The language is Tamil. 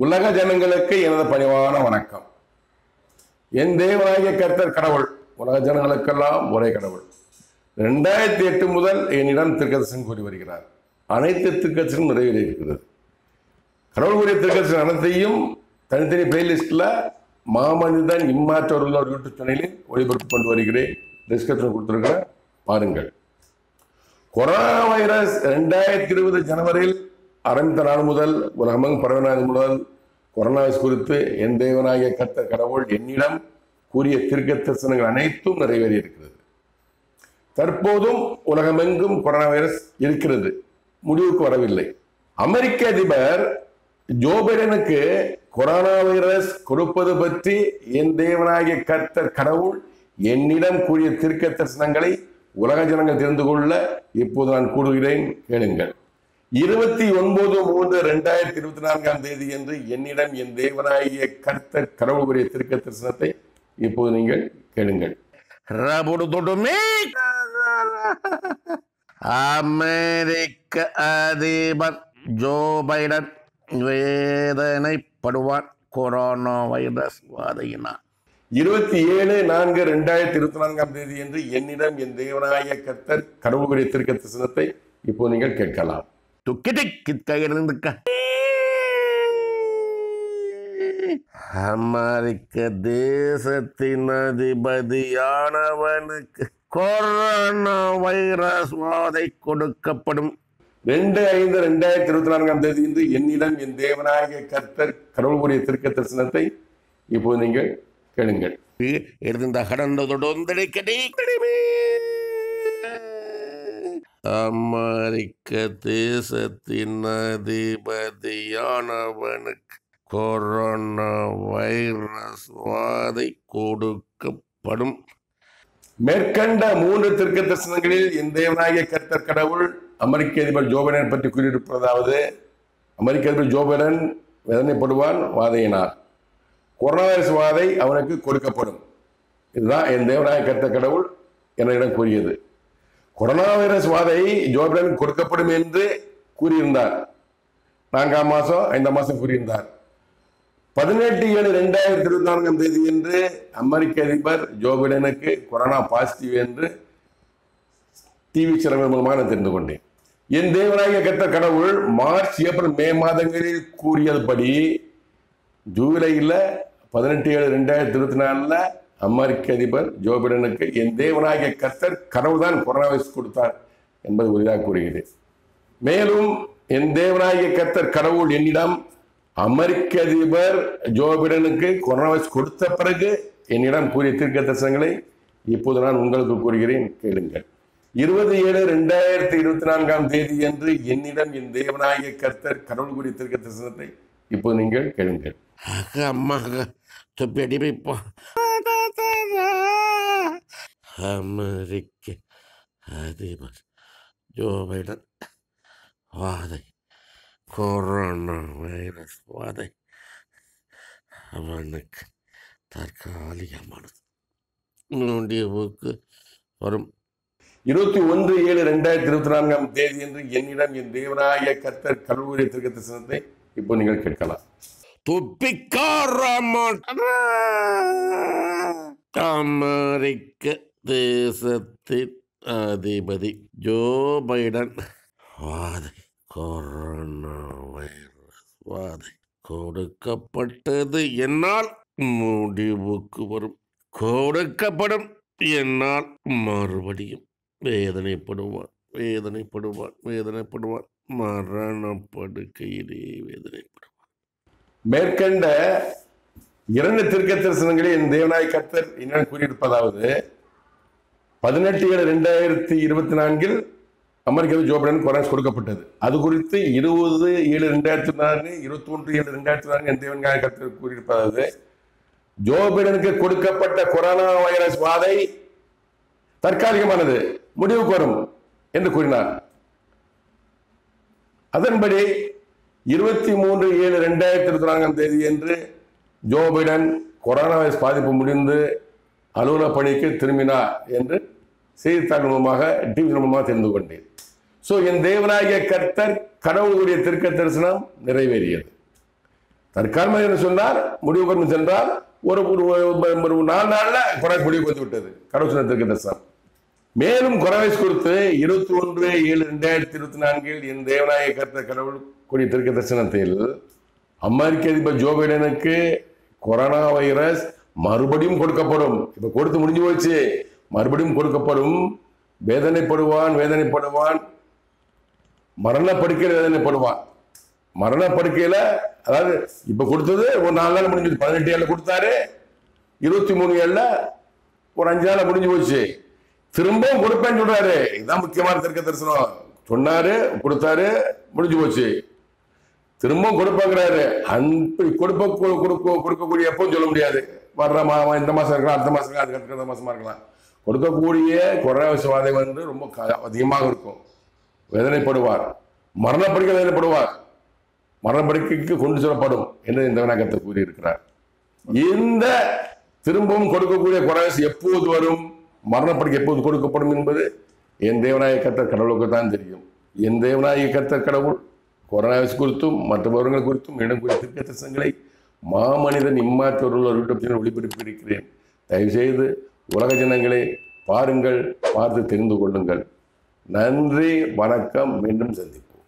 உலக ஜனங்களுக்கு எனது பணிவான வணக்கம். என் தேவனாகிய கர்த்தர் கடவுள், உலக ஜனங்களுக்கெல்லாம் ஒரே கடவுள். 2008 முதல் என்னிடம் தீர்க்கதரிசனம் கூறி வருகிறார். அனைத்து தீர்க்கதரிசனம் நிறைவேறி இருக்கிறது. கடவுளுடைய தீர்க்கதரிசனம் அனைத்தையும் தனித்தனி பிளேலிஸ்டில் மாமனிதன் இம்மாற்றோர் உள்ள ஒரு யூடியூப் சேனலில் ஒளிபரப்பு கொண்டு வருகிறேன். டிஸ்கிரிப்ஷன் கொடுத்துருக்கிறேன், பாருங்கள். கொரோனா வைரஸ் 2020 ஜனவரியில் ஆரம்பித்த நாள் முதல் உலகமெங்கும் பரவினது முதல் கொரோனா வைரஸ் குறித்து என் தேவனாகிய கர்த்தர் கடவுள் என்னிடம் கூறிய தீர்க்க தரிசனங்கள் அனைத்தும் நிறைவேறி இருக்கிறது. தற்போதும் உலகமெங்கும் கொரோனா வைரஸ் இருக்கிறது, முடிவுக்கு வரவில்லை. அமெரிக்க அதிபர் ஜோ பைடனுக்கு கொரோனா வைரஸ் கொடுப்பது பற்றி என் தேவனாகிய கர்த்தர் கடவுள் என்னிடம் கூறிய தீர்க்க தரிசனங்களை உலக ஜனங்கள் தெரிந்து கொள்ள இப்போது நான் கூறுகிறேன், கேளுங்கள். 29/3/2024 என்று என்னிடம் என் தேவனாகிய கர்த்தர் கடவுள் கூறிய தீர்க்க தரிசனத்தை இப்போது நீங்கள் கேளுங்கள். அமெரிக்க அதிபர் ஜோ பைடன் வேதனைப்படுவார் கொரோனா வைரஸ் வாதையினார். 27/4/2024 என்று என்னிடம் என் தேவனாகிய கர்த்தர் கடவுள் கூறிய தீர்க்க தரிசனத்தை இப்போது நீங்கள் கேட்கலாம். அமெரிக்க தேசத்தின் அதிபதியானவனுக்கு கொரோனா வைரஸ் வாதை கொடுக்கப்படும். 2/5/2024 என்று என்னிடம் என் தேவனாகிய கர்த்தர் கடவுள் கூறிய தீர்க்க தரிசனத்தை இப்போது நீங்கள் கேளுங்கள். எழுந்த அமெரிக்க தேசத்தின் அதிபதியானவனுக்கு கொரோனா வைரஸ் வாதை கொடுக்கப்படும். மேற்கண்ட 3 தீர்க்க தரிசனங்களில் என் தேவனாகிய கர்த்தர் கடவுள் அமெரிக்க அதிபர் ஜோ பைடன் பற்றி கூறியிருப்பதாவது: அமெரிக்க அதிபர் ஜோ பைடன் வேதனைப்படுவான் வாதையினார், கொரோனா வைரஸ் வாதை அவனுக்கு கொடுக்கப்படும். இதுதான் என் தேவனாகிய கர்த்தர் கடவுள் என்னிடம் கூறியது. கொரோனா வைரஸ் வாதை ஜோ பைடன் கொடுக்கப்படும் என்று கூறியிருந்தார். 4ஆம் மாதம் 5ஆம் மாதம் கூறியிருந்தார். 18/7/2024 என்று அமெரிக்க அதிபர் ஜோ பைடனுக்கு கொரோனா பாசிட்டிவ் என்று டிவி சேனல் மூலமாக நான் தெரிந்து கொண்டேன். என் தேவனாகிய கர்த்தர் கடவுள் மார்ச், ஏப்ரல், மே மாதங்களில் கூறியதுபடி ஜூலையில் 18/7/2024 அமெரிக்க அதிபர் ஜோ பைடனுக்கு என் தேவனாகிய கர்த்தர் கடவுள் தான் கொரோனா வைரஸ் கொடுத்தார் என்பது உறுதியாக கூறுகிறேன். மேலும் என் தேவனாகிய கர்த்தர் கடவுள் என்னிடம் அமெரிக்க அதிபர் ஜோ பைடனுக்கு கொரோனா வைரஸ் கொடுத்த பிறகு என்னிடம் கூறிய தீர்க்க தரிசனங்களை இப்போது நான் உங்களுக்கு கூறுகிறேன், கேளுங்கள். 20/7/2024 என்று என்னிடம் என் தேவனாகிய கர்த்தர் கடவுள் கூறிய தீர்க்க தரிசனத்தை இப்போது நீங்கள் கேளுங்கள். அமெரிக்க அதிபர் ஜோ பைடன் வாதை, கொரோனா வைரஸ் வாதை அவனுக்கு தற்காலிகமானது, முடிவுக்கு வரும். 21/7/2024 என்று என்னிடம் என் தேவனாகிய கர்த்தர் கடவுள் கூறிய தீர்க்க தரிசனத்தை இப்போ நீங்கள் கேட்கலாம். அமெரிக்க தேசத்தின் அதிபதி ஜோ பைடன் வாதை, கொரோனா வைரஸ் வாதை கொடுக்கப்பட்டது என்னால் முடிவுக்கு வரும், கொடுக்கப்படும் என்னால் மறுபடியும் வேதனைப்படுவான், மரணப்படுக்கையிலே வேதனைப்படுவான். மேற்கண்ட 2 தீர்க்க தரிசனங்களில் என் தேவனாகிய கர்த்தர் என்னிடம் கூறியிருப்பதாவது: 18/7/2024 அமெரிக்க ஜோ பைடன் கொரோனா கொடுக்கப்பட்டது. அது குறித்து 20/7/2024 21/7/2024 என் தேவனாகிய கர்த்தர் கூறியிருப்பதாவது: ஜோ பைடனுக்கு கொடுக்கப்பட்ட கொரோனா வைரஸ் வாதை தற்காலிகமானது, முடிவுக்கு வரும் என்று கூறினார். அதன்படி 23/7/2024 என்று ஜோ பைடன் கொரோனா வைரஸ் பாதிப்பு முடிந்து அலுவலக பணிக்கு திரும்பினார் என்று செய்தித்தாள் மூலமாக, டிவி மூலமாக தெரிந்து கொண்டேன். ஸோ என் தேவனாகிய கர்த்தர் கடவுளுடைய தீர்க்க தரிசனம் நிறைவேறியது. தற்காலிகமாக என்ன சொன்னார், முடிவு கொண்டு சென்றார். ஒரு 4 நாள்ல குறை முடிவுக்கு வந்து விட்டது கடவுள் சொன்ன தீர்க்க தரிசனம். மேலும் குறைவைஸ் கொடுத்து 21/7/2024 என் தேவனாய கர்த்தர் கடவுள் கூடிய தீர்க்க தரிசனத்தில் அமெரிக்க அதிபர் ஜோ பைடனுக்கு கொரோனா வைரஸ் மறுபடியும் கொடுக்கப்படும். இப்ப கொடுத்து முடிஞ்சு போச்சு, மறுபடியும் கொடுக்கப்படும். வேதனைப்படுவான், மரணப்படுக்கையில் வேதனைப்படுவான். மரணப்படுக்கையில அதாவது இப்ப கொடுத்தது ஒரு 4 நாள் முடிஞ்சு, 18 ஏழுல கொடுத்தாரு, 23 ஏழுல ஒரு 5 நாள் முடிஞ்சு போச்சு. திரும்பவும் கொடுப்பேன்னு சொல்றாரு. இதுதான் முக்கியமான தீர்க்க தரிசனம். சொன்னாரு, கொடுத்தாரு, முடிஞ்சு போச்சு. திரும்பவும் கொடுப்பாங்கிறாரு. அப்படி கொடுக்கக்கூடிய எப்பவும் சொல்ல முடியாது. வர்ற இந்த மாசம் இருக்கலாம், அடுத்த மாசம் இருக்கலாம், அதுக்கு அடுத்த மாசமா இருக்கலாம். கொடுக்கக்கூடிய கொரோனா விசுவாதை ரொம்ப அதிகமாக இருக்கும். வேதனைப்படுவார், மரணப்படுக்கை வேதனைப்படுவார், மரணப்படுக்கைக்கு கொண்டு செல்லப்படும் என்று இந்த வினாக்கத்தை கூறியிருக்கிறார். இந்த திரும்பவும் கொடுக்கக்கூடிய கொரோனா எப்போது வரும், மரணப்படுக்கை எப்போது கொடுக்கப்படும் என்பது என் தேவனாய கர்த்தர் கடவுளுக்கு தான் தெரியும். என் தேவனாய கர்த்தர் கடவுள் கொரோனா குறித்தும் மற்ற விவரங்கள் குறித்தும் இடம் குறித்த தீர்க்க தரிசனங்களை மாமனிதன் இம்மாற்றவர்கள் ஒளிபரப்பி இருக்கிறேன். தயவுசெய்து உலக ஜனங்களே பாருங்கள், பார்த்து தெரிந்து கொள்ளுங்கள். நன்றி, வணக்கம். மீண்டும் சந்திப்போம்.